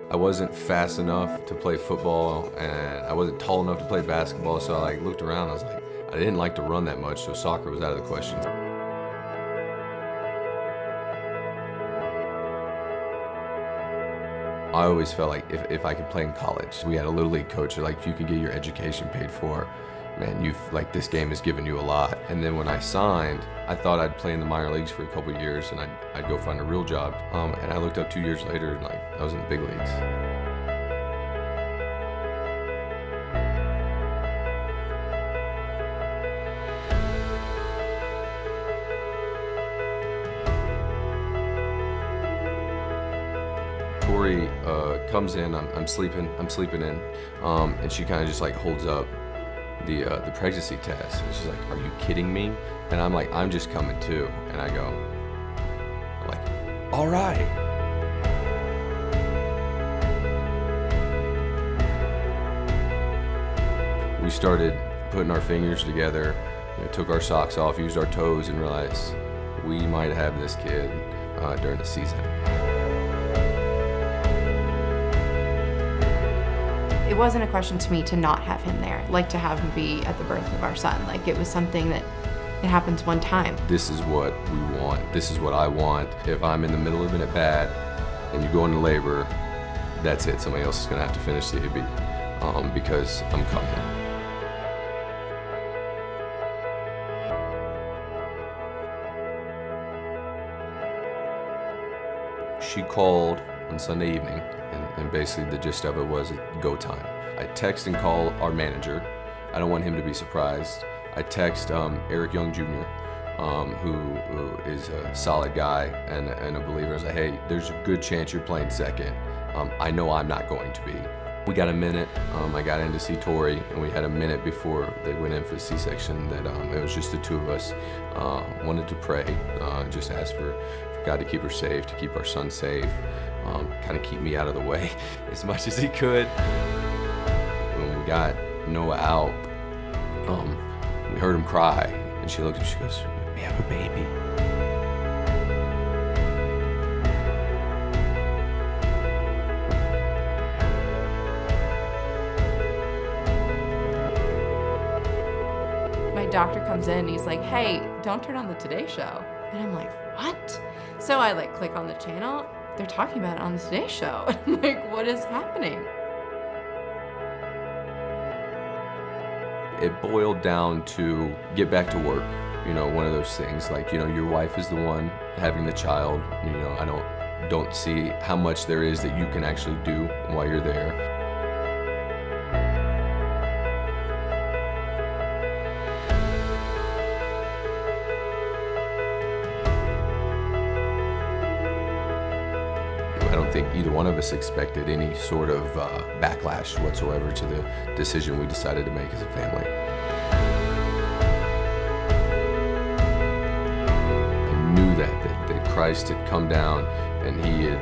I wasn't fast enough to play football, and I wasn't tall enough to play basketball, so I looked around, I was like, I didn't like to run that much, so soccer was out of the question. I always felt like if I could play in college, we had a Little League coach, like, you can get your education paid for, man, this game has given you a lot. And then when I signed, I thought I'd play in the minor leagues for a couple of years and I'd go find a real job. And I looked up 2 years later and I was in the big leagues. Tori comes in, I'm sleeping in, and she kind of just like holds up the pregnancy test. And she's like, "Are you kidding me?" And I'm like, "I'm just coming too." And I'm like, "All right." We started putting our fingers together, took our socks off, used our toes, and realized we might have this kid during the season. It wasn't a question to me to not have him there, like to have him be at the birth of our son. Like, it was something that it happens one time. This is what we want. This is what I want. If I'm in the middle of it at bat and you go into labor, that's it. Somebody else is going to have to finish the AB because I'm coming. She called on Sunday evening, and basically the gist of it was go time. I text and call our manager. I don't want him to be surprised. I text Eric Young Jr., who is a solid guy and a believer. I was like, "Hey, there's a good chance you're playing second. I know I'm not going to be." We got a minute. I got in to see Tori, and we had a minute before they went in for the C-section that it was just the two of us. Wanted to pray, just ask for God to keep her safe, to keep our son safe, kind of keep me out of the way as much as he could. When we got Noah out, we heard him cry, and she looked at me, she goes, "We have a baby." My doctor comes in and he's like, "Hey, don't turn on the Today Show." And I'm like, "What?" So I click on the channel. They're talking about it on the Today Show. I'm like, what is happening? It boiled down to get back to work. One of those things, your wife is the one having the child. I don't see how much there is that you can actually do while you're there. I don't think either one of us expected any sort of backlash whatsoever to the decision we decided to make as a family. I knew that Christ had come down and he had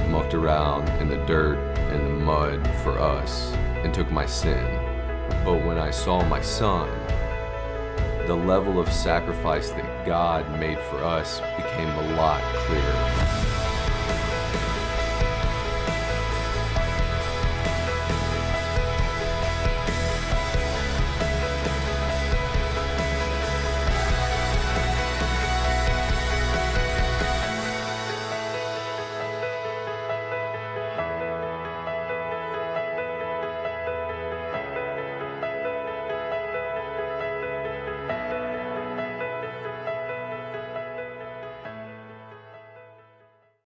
mucked around in the dirt and the mud for us and took my sin. But when I saw my son, the level of sacrifice that God made for us became a lot clearer.